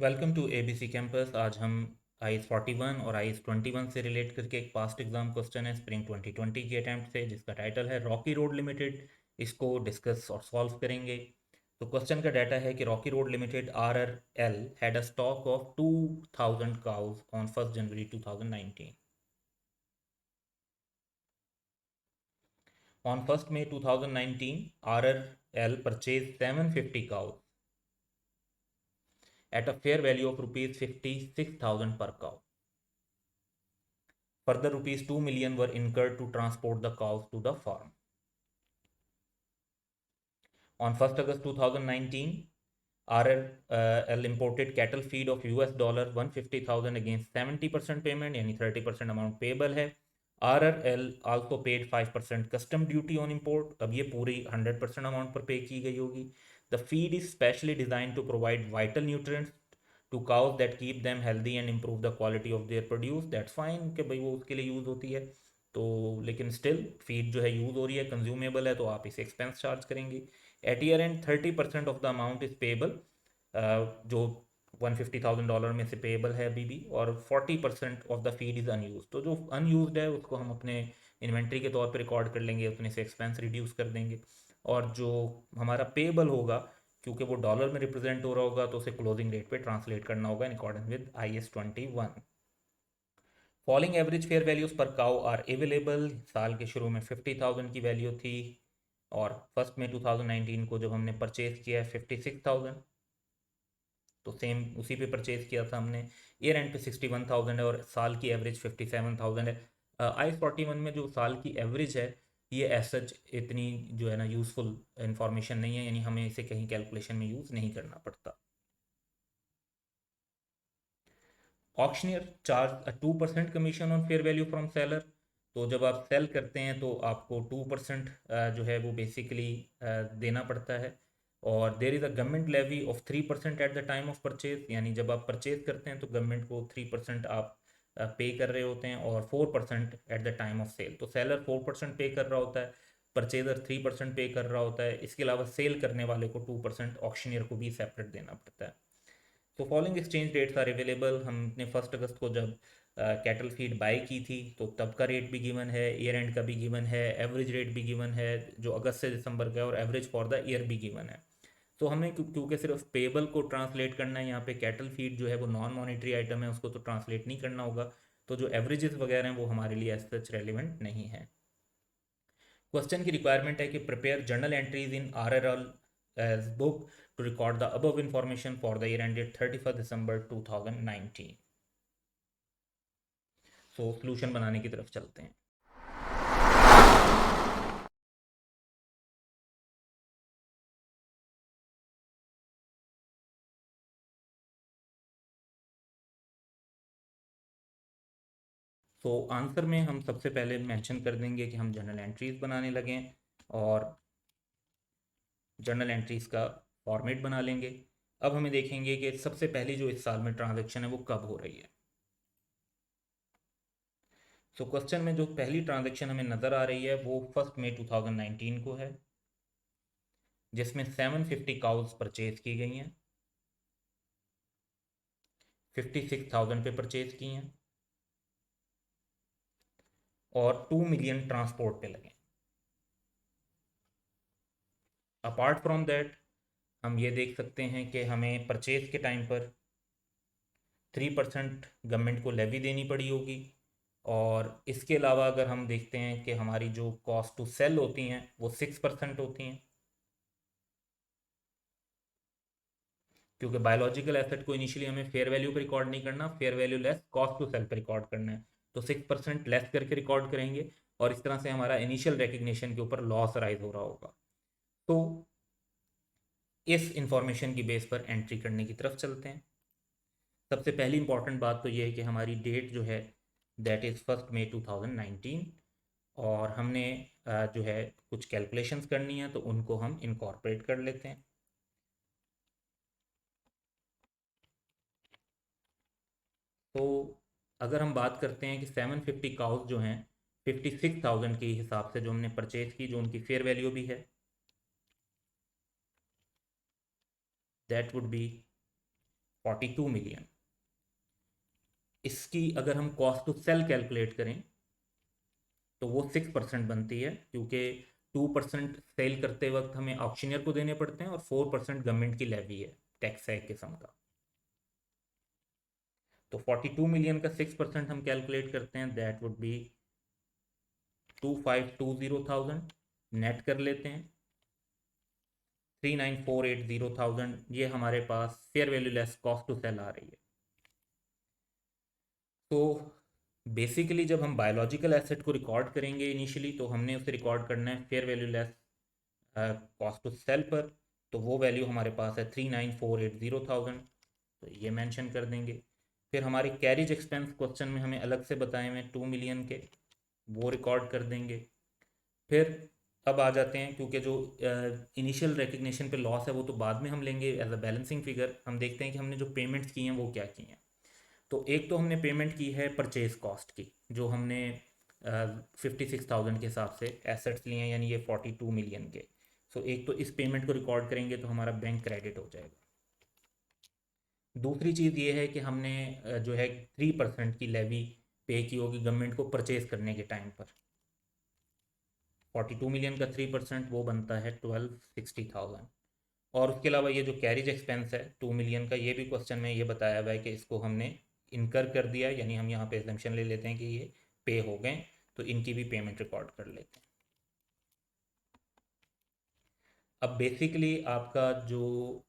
Welcome to ABC campus. आज हम IS 41 और आईएस 21 से रिलेट करके एक पास्ट एग्जाम क्वेश्चन है स्प्रिंग 2020 की अटैम्प्ट से, जिसका टाइटल है रॉकी रोड लिमिटेड। इसको डिस्कस और सॉल्व करेंगे। तो क्वेश्चन का डाटा है कि Rocky Road Limited RRL had a stock of 2000 cows on 1 January 2019। On 1 May 2019, RRL purchased 750 cows at a fair value of rupees 56,000 per cow. Further, rupees 2 million were incurred to transport the cows to the farm. On 1st August 2019, RRL imported cattle feed of $150,000 against 70% payment, यानी 30% amount payable है. RRL also paid 5% custom duty on import. अब ये पूरी 100% amount पर पे की गई होगी. The feed is specially designed to provide vital nutrients to cows that keep them healthy and improve the quality of their produce. That's fine कि भाई वो उसके लिए यूज़ होती है. तो लेकिन स्टिल फीड जो है यूज़ हो रही है, कंज्यूमेबल है, तो आप इसे एक्सपेंस चार्ज करेंगे. At year end 30% of the amount is payable, जो $150,000 में से पेएबल है अभी भी, और 40% of the feed is unused. तो जो अनयूज है उसको हम अपने इन्वेंट्री के तौर पर रिकॉर्ड कर लेंगे, उतने से एक्सपेंस रिड्यूस कर देंगे. और जो हमारा पेएबल होगा, क्योंकि वो डॉलर में रिप्रेजेंट हो रहा होगा, तो उसे क्लोजिंग रेट पे ट्रांसलेट करना होगा in accordance with IAS 21. Falling average fair values पर काउ आर अवेलेबल. साल के शुरू में 50,000 की वैल्यू थी, और 1 मई 2019 को जब हमने परचेज किया है 56,000, तो सेम उसी पे परचेज किया था हमने. ईयर एंड पे 61,000 है, और साल की एवरेज 57,000 है. IAS 41 में जो साल की एवरेज है, ये एज सच इतनी जो है ना यूज़फुल इंफॉर्मेशन नहीं है, यानी हमें इसे कहीं कैलकुलेशन में यूज़ नहीं करना पड़ता. Auctioneer charge 2% commission on fair value from seller. तो जब आप सेल करते हैं तो आपको 2% जो है वो बेसिकली देना पड़ता है. और there is a government levy of 3% at the time of purchase, यानी जब आप परचेज करते हैं तो गवर्नमेंट को 3% आप पे कर रहे होते हैं, और 4% at the time of sale. तो सेलर 4% पे कर रहा होता है, परचेजर 3% पे कर रहा होता है. इसके अलावा सेल करने वाले को 2% ऑक्शनियर को भी सेपरेट देना पड़ता है. तो following exchange rates are available. हमने 1 अगस्त को जब कैटल फीड बाई की थी, तो तब का रेट भी गिवन है, ईयर एंड का भी गिवन है, एवरेज रेट भी गिवन है जो अगस्त से दिसंबर का है, और एवरेज फॉर द ईयर भी गिवन है. तो हमें क्योंकि सिर्फ पेबल को ट्रांसलेट करना है, यहाँ पे कैटल फीड जो है वो नॉन मॉनिटरी आइटम है, उसको तो ट्रांसलेट नहीं करना होगा. तो जो एवरेजेस वगैरह हैं वो हमारे लिए एज सच रेलिवेंट नहीं है. क्वेश्चन की रिक्वायरमेंट है कि prepare journal entries in RRL as book to record the above information for the year ended 31 December 2019. So solution बनाने की तरफ चलते हैं. तो आंसर में हम सबसे पहले मेंशन कर देंगे कि हम जर्नल एंट्रीज बनाने लगें, और जर्नल एंट्रीज का फॉर्मेट बना लेंगे. अब हमें देखेंगे कि सबसे पहली जो इस साल में ट्रांजैक्शन है वो कब हो रही है. सो क्वेश्चन में जो पहली ट्रांजैक्शन हमें नज़र आ रही है वो 1 मई 2019 को है, जिसमें 750 काउज परचेज की गई हैं, 56,000 पे परचेज की हैं, और 2 मिलियन ट्रांसपोर्ट पे लगे. अपार्ट फ्रॉम दैट, हम ये देख सकते हैं कि हमें परचेज के टाइम पर 3% गवर्नमेंट को लेवी देनी पड़ी होगी. और इसके अलावा अगर हम देखते हैं कि हमारी जो कॉस्ट टू सेल होती हैं वो 6% होती हैं, क्योंकि बायोलॉजिकल एसेट को इनिशियली हमें फेयर वैल्यू पर रिकॉर्ड नहीं करना, fair value less cost to sell पर रिकॉर्ड करना है. तो 6% लेस करके रिकॉर्ड करेंगे, और इस तरह से हमारा इनिशियल रिकग्निशन के ऊपर लॉस राइज हो रहा होगा. तो इस इंफॉर्मेशन की बेस पर एंट्री करने की तरफ चलते हैं. सबसे पहली इंपॉर्टेंट बात तो ये है कि हमारी डेट जो है दैट इज़ 1 मई 2019, और हमने जो है कुछ कैलकुलेशंस करनी है, तो उनको हम इनकॉर्पोरेट कर लेते हैं. तो अगर हम बात करते हैं कि 750 काउस जो हैं 56,000 के हिसाब से जो हमने परचेज की, जो उनकी फेयर वैल्यू भी है, दैट वुड बी 42 मिलियन। इसकी अगर हम कॉस्ट टू सेल कैलकुलेट करें तो वो 6% बनती है, क्योंकि 2% सेल करते वक्त हमें ऑक्शनियर को देने पड़ते हैं और 4% गवर्नमेंट की लेवी है, टैक्स है एक किस्म का। तो 42 मिलियन का 6% हम कैलकुलेट करते हैं, दैट वुड बी 2520,000। नेट कर लेते हैं 39,480,000, ये हमारे पास fair value less cost to sell आ रही है। तो बेसिकली जब हम बायोलॉजिकल एसेट को रिकॉर्ड करेंगे इनिशियली, तो हमने उसे रिकॉर्ड करना है fair value less cost to sell पर। तो वो वैल्यू हमारे पास है 39,480,000, तो ये मेंशन कर देंगे। फिर हमारे कैरिज एक्सपेंस क्वेश्चन में हमें अलग से बताए हुए 2 मिलियन के, वो रिकॉर्ड कर देंगे। फिर अब आ जाते हैं, क्योंकि जो इनिशियल रिकग्निशन पे लॉस है वो तो बाद में हम लेंगे एज अ बैलेंसिंग फिगर। हम देखते हैं कि हमने जो पेमेंट्स की हैं वो क्या की हैं। तो एक तो हमने पेमेंट की है परचेज कॉस्ट की, जो हमने 56,000 के हिसाब से एसेट्स लिए हैं, यानी ये 42 मिलियन के। सो एक तो इस पेमेंट को रिकॉर्ड करेंगे तो हमारा बैंक क्रेडिट हो जाएगा। दूसरी चीज़ ये है कि हमने जो है 3% की लेवी पे की होगी गवर्नमेंट को परचेज करने के टाइम पर। 42 मिलियन का 3% वो बनता है 1260,000। और उसके अलावा ये जो कैरिज एक्सपेंस है 2 मिलियन का, ये भी क्वेश्चन में ये बताया हुआ है कि इसको हमने इनकर कर दिया, यानी हम यहाँ पे एजम्पशन ले लेते हैं कि ये पे हो गए, तो इनकी भी पेमेंट रिकॉर्ड कर लेते हैं। अब बेसिकली आपका जो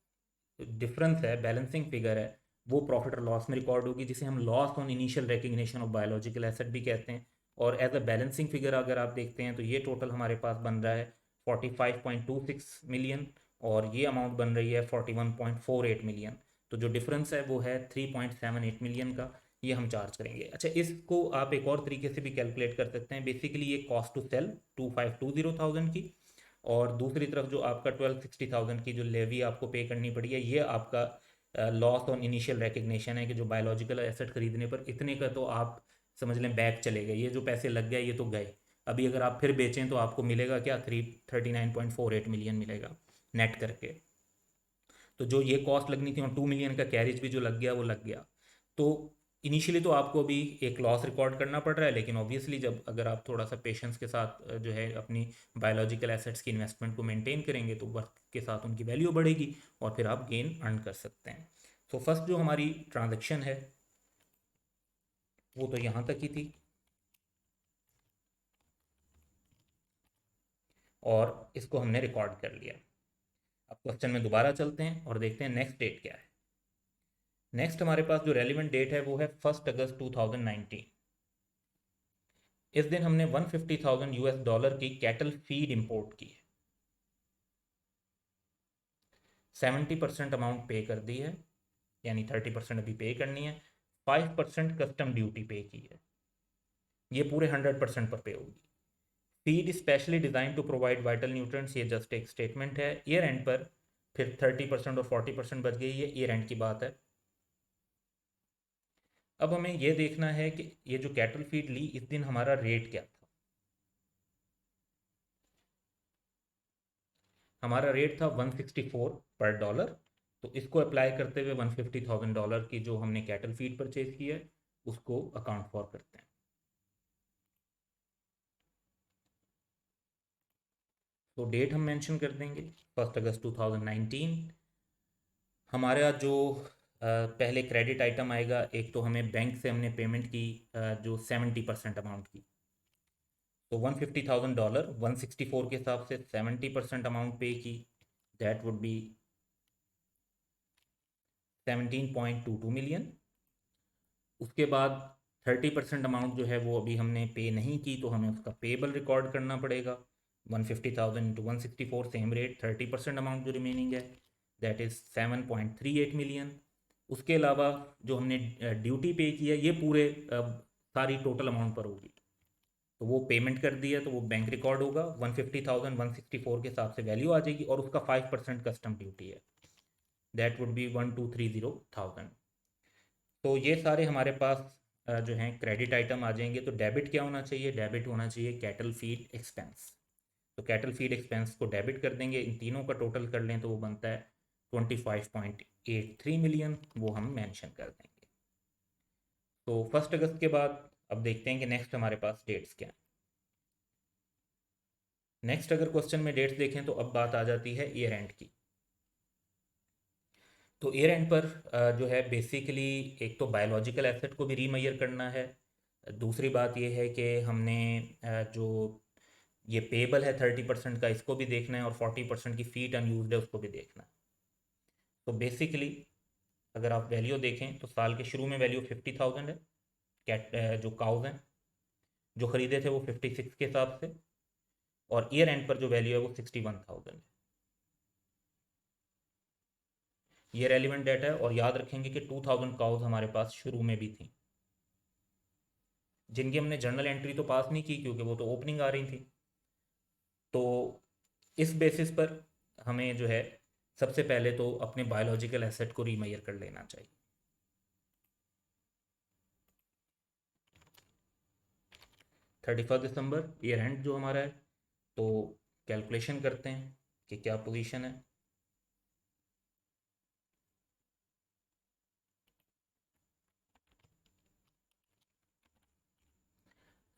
डिफरेंस है, बैलेंसिंग फिगर है, वो प्रॉफिट और लॉस में रिकॉर्ड होगी, जिसे हम loss on initial recognition of biological asset भी कहते हैं। और एज अ बैलेंसिंग फिगर अगर आप देखते हैं तो ये टोटल हमारे पास बन रहा है 45.26 मिलियन, और ये अमाउंट बन रही है 41.48 मिलियन। तो जो डिफरेंस है वो है 3.78 मिलियन का, ये हम चार्ज करेंगे। अच्छा, इसको आप एक और तरीके से भी कैलकुलेट कर सकते हैं। बेसिकली ये कॉस्ट टू सेल 2520,000 की, और दूसरी तरफ जो आपका 1260,000 की जो लेवी आपको पे करनी पड़ी है, ये आपका लॉस ऑन इनिशियल रिकग्निशन है कि जो बायोलॉजिकल एसेट खरीदने पर इतने का तो आप समझ लें बैक चले गए, ये जो पैसे लग गए ये तो गए। अभी अगर आप फिर बेचें तो आपको मिलेगा क्या, 39.48 मिलियन मिलेगा नेट करके। तो जो ये कॉस्ट लगनी थी और 2 मिलियन का कैरेज भी जो लग गया वो लग गया। तो इनिशियली तो आपको अभी एक लॉस रिकॉर्ड करना पड़ रहा है, लेकिन ऑब्वियसली जब अगर आप थोड़ा सा पेशेंस के साथ जो है अपनी बायोलॉजिकल एसेट्स की इन्वेस्टमेंट को मेंटेन करेंगे तो वक्त के साथ उनकी वैल्यू बढ़ेगी और फिर आप गेन अर्न कर सकते हैं। तो फर्स्ट जो हमारी ट्रांजेक्शन है वो तो यहाँ तक ही थी, और इसको हमने रिकॉर्ड कर लिया। अब क्वेश्चन में दोबारा चलते हैं और देखते हैं नेक्स्ट डेट क्या है। नेक्स्ट हमारे पास जो रेलिवेंट डेट है वो है 1 अगस्त 2019। इस दिन हमने 150,000 यूएस डॉलर की कैटल फीड इंपोर्ट की है। 70% अमाउंट पे कर दी है, यानी 30% अभी पे करनी है। 5% कस्टम ड्यूटी पे की है, ये पूरे 100% पर पे होगी। Feed specially designed to provide vital nutrients, ये जस्ट एक स्टेटमेंट है। ईयर एंड पर फिर 30% और 40% बच गई, ये ईयर एंड की बात है। अब हमें यह देखना है कि ये जो कैटल फीड ली इस दिन हमारा रेट क्या था। हमारा रेट था 164 पर डॉलर। तो इसको अप्लाई करते हुए 150,000 डॉलर की जो हमने कैटल फीड परचेज की है उसको अकाउंट फॉर करते हैं। तो डेट हम मेंशन कर देंगे 1 अगस्त 2019। हमारा जो पहले क्रेडिट आइटम आएगा, एक तो हमें बैंक से हमने पेमेंट की जो 70% अमाउंट की। तो 150,000 डॉलर 164 के हिसाब से 70% अमाउंट पे की, दैट वुड बी 17.22 मिलियन। उसके बाद 30% अमाउंट जो है वो अभी हमने पे नहीं की, तो हमें उसका पेबल रिकॉर्ड करना पड़ेगा। 150,000 इंटू 164 सेम रेट, 30% अमाउंट जो रिमेनिंग है दैट इज़ 7.38 मिलियन। उसके अलावा जो हमने ड्यूटी पे की है ये पूरे सारी टोटल अमाउंट पर होगी। तो वो पेमेंट कर दी है तो वो बैंक रिकॉर्ड होगा, 150,000 164 के हिसाब से वैल्यू आ जाएगी, और उसका 5% कस्टम ड्यूटी है, दैट वुड बी 1230,000। तो ये सारे हमारे पास जो हैं क्रेडिट आइटम आ जाएंगे। तो डेबिट क्या होना चाहिए, डेबिट होना चाहिए कैटल फीड एक्सपेंस। तो कैटल फीड एक्सपेंस को डेबिट कर देंगे, इन तीनों का टोटल कर लें तो वो बनता है 83 मिलियन वो हम मेंशन कर देंगे। तो 1 अगस्त के बाद अब देखते हैं कि नेक्स्ट हमारे पास डेट्स क्या हैं। नेक्स्ट अगर क्वेश्चन में डेट्स देखें तो अब बात आ जाती है ईयर एंड की। तो ईयर एंड पर जो है बेसिकली एक तो बायोलॉजिकल एसेट को भी रीमैयर करना है। दूसरी बात ये है कि हमने जो ये पेबल है 30% का, इसको भी देखना है, और 40% की फीट अनयूज्ड है उसको भी देखना है। तो बेसिकली अगर आप वैल्यू देखें तो साल के शुरू में वैल्यू 50,000 है, जो काउज हैं जो ख़रीदे थे वो 56 के हिसाब से, और ईयर एंड पर जो वैल्यू है वो 61,000 है। ये रेलिवेंट डाटा है, और याद रखेंगे कि 2000 काउज हमारे पास शुरू में भी थी, जिनकी हमने जर्नल एंट्री तो पास नहीं की क्योंकि वो तो ओपनिंग आ रही थी। तो इस बेसिस पर हमें जो है सबसे पहले तो अपने बायोलॉजिकल एसेट को रीमेजर कर लेना चाहिए। 31 दिसंबर ईयर एंड जो हमारा है, तो कैलकुलेशन करते हैं कि क्या पोजीशन है।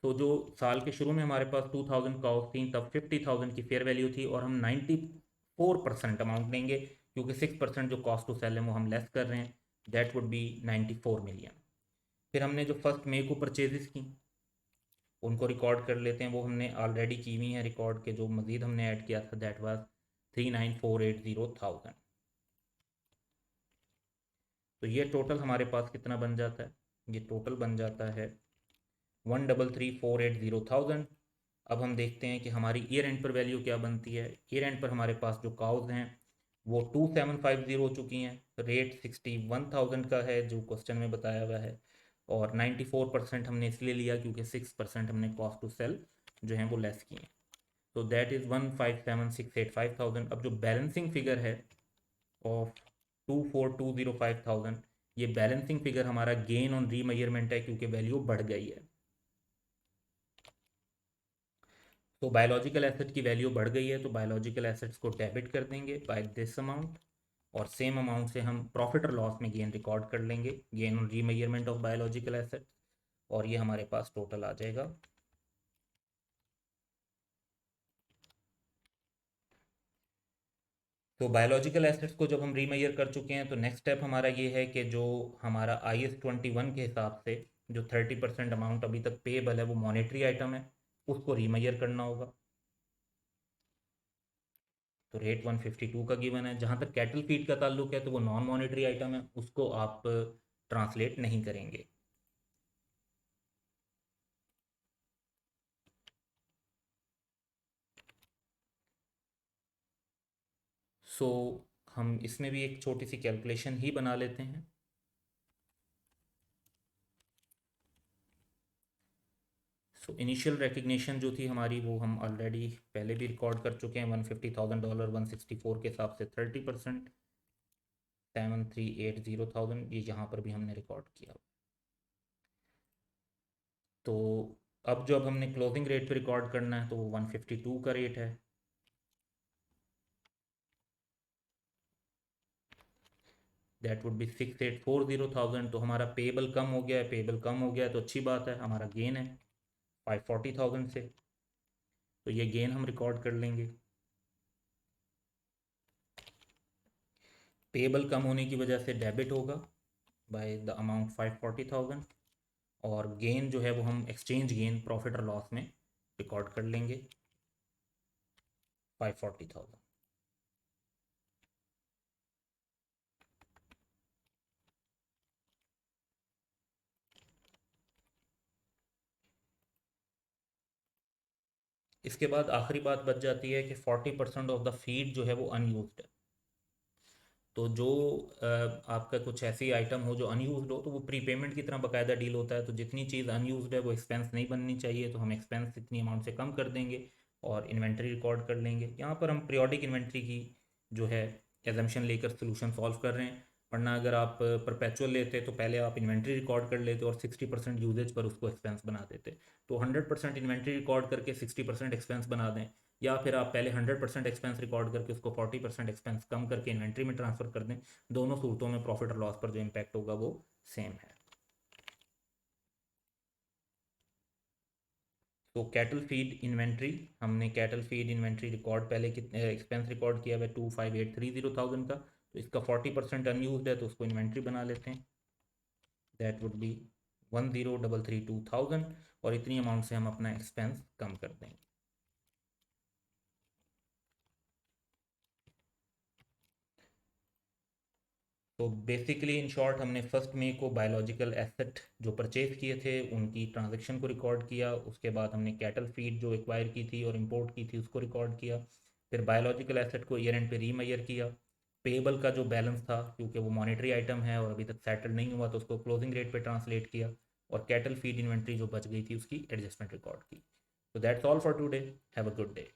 तो जो साल के शुरू में हमारे पास 2000 काउस थी, तब 50,000 की फेयर वैल्यू थी, और हम 94% अमाउंट लेंगे क्योंकि 6% जो कॉस्ट टू सेल है वो हम लेस कर रहे हैं, दैट वुड बी 94 मिलियन। फिर हमने जो फर्स्ट मे को परचेजेस की उनको रिकॉर्ड कर लेते हैं, वो हमने ऑलरेडी की हुई है रिकॉर्ड के, जो मज़ीद हमने ऐड किया था दैट वाज 39,480,000। तो ये टोटल हमारे पास कितना बन जाता है, ये टोटल बन जाता है 133,480,000। अब हम देखते हैं कि हमारी ईयर एंड पर वैल्यू क्या बनती है। ईयर एंड पर हमारे पास जो काउज हैं वो 2750 हो चुकी हैं, रेट 61,000 का है जो क्वेश्चन में बताया हुआ है, और 94% हमने इसलिए लिया क्योंकि 6% हमने कॉस्ट टू सेल जो है वो लेस किए हैं। तो दैट इज़ 157,685,000। अब जो बैलेंसिंग फिगर है ऑफ 24,205,000, ये बैलेंसिंग फिगर हमारा गेन ऑन रीमेजरमेंट है क्योंकि वैल्यू बढ़ गई है। तो बायोलॉजिकल एसेट की वैल्यू बढ़ गई है, तो बायोलॉजिकल एसेट्स को डेबिट कर देंगे बाय दिस अमाउंट, और सेम अमाउंट से हम प्रॉफिट और लॉस में गेन रिकॉर्ड कर लेंगे, gain on remeasurement of biological assets, और ये हमारे पास टोटल आ जाएगा। तो बायोलॉजिकल एसेट्स को जब हम रीमेजर कर चुके हैं तो नेक्स्ट स्टेप हमारा ये है कि जो हमारा IS-21 के हिसाब से जो 30% अमाउंट अभी तक पेएबल है वो मॉनेटरी आइटम है, उसको रीमेजर करना होगा। तो रेट 152 का गिवन है। जहाँ तक कैटल फीड का ताल्लुक है तो वो नॉन मॉनेटरी आइटम है, उसको आप ट्रांसलेट नहीं करेंगे। सो हम इसमें भी एक छोटी सी कैलकुलेशन ही बना लेते हैं। सो इनिशियल रिकग्निशन जो थी हमारी वो हम ऑलरेडी पहले भी रिकॉर्ड कर चुके हैं, $150,000 164 के हिसाब से 30%, 7,380,000 ये यहाँ पर भी हमने रिकॉर्ड किया। तो अब हमने क्लोजिंग रेट पे रिकॉर्ड करना है तो वो 152 का रेट है। That would be 6,840,000। तो हमारा पेबल कम हो गया है, पेबल कम हो गया है तो अच्छी बात है, हमारा गेन है 540,000 से, तो ये गेन हम रिकॉर्ड कर लेंगे। पेबल कम होने की वजह से डेबिट होगा बाय द अमाउंट 540,000, और गेन जो है वो हम एक्सचेंज गेन प्रॉफिट और लॉस में रिकॉर्ड कर लेंगे 540,000। इसके बाद आखिरी बात बच जाती है कि 40% ऑफ द फीड जो है वो अनयूज्ड है। तो जो आपका कुछ ऐसी आइटम हो जो अनयूज्ड हो तो वो प्रीपेमेंट की तरह बाकायदा डील होता है, तो जितनी चीज़ अनयूज्ड है वो एक्सपेंस नहीं बननी चाहिए, तो हम एक्सपेंस इतनी अमाउंट से कम कर देंगे और इन्वेंट्री रिकॉर्ड कर लेंगे। यहाँ पर हम पीरियोडिक इन्वेंट्री की जो है एजम्पशन लेकर सोल्यूशन सॉल्व कर रहे हैं, वरना अगर आप परपेचुअल लेते तो पहले आप इन्वेंट्री रिकॉर्ड कर लेते और 60% यूजेज पर उसको एक्सपेंस बना देते। तो 100% इन्वेंट्री रिकॉर्ड करके 60% एक्सपेंस बना दें या फिर आप पहले 100% एक्सपेंस रिकॉर्ड करके उसको 40% एक्सपेंस कम करके इन्वेंट्री में ट्रांसफ़र कर दें। दोनों सूरतों में प्रॉफिट और लॉस पर जो इम्पैक्ट होगा वो सेम है। तो कैटल फीड इन्वेंट्री, हमने कैटल फीड इन्वेंट्री रिकॉर्ड पहले कितने एक्सपेंस रिकॉर्ड किया हुआ है 25830,000 का, तो इसका 40% अनयूज है तो उसको इन्वेंट्री बना लेते हैं, दैट वुड बी 10,332,000 और इतनी अमाउंट से हम अपना एक्सपेंस कम कर देंगे। तो बेसिकली इन शॉर्ट हमने 1 मई को बायोलॉजिकल एसेट जो परचेज किए थे उनकी ट्रांजैक्शन को रिकॉर्ड किया, उसके बाद हमने कैटल फीड जो एक्वायर की थी और इंपोर्ट की थी उसको रिकॉर्ड किया, फिर बायोलॉजिकल एसेट को ईयर एंड पे रीमेजर किया, पेबल का जो बैलेंस था क्योंकि वो मॉनेटरी आइटम है और अभी तक सेटल नहीं हुआ तो उसको क्लोजिंग रेट पे ट्रांसलेट किया, और कैटल फीड इन्वेंट्री जो बच गई थी उसकी एडजस्टमेंट रिकॉर्ड की। तो that's all for today, have a good day.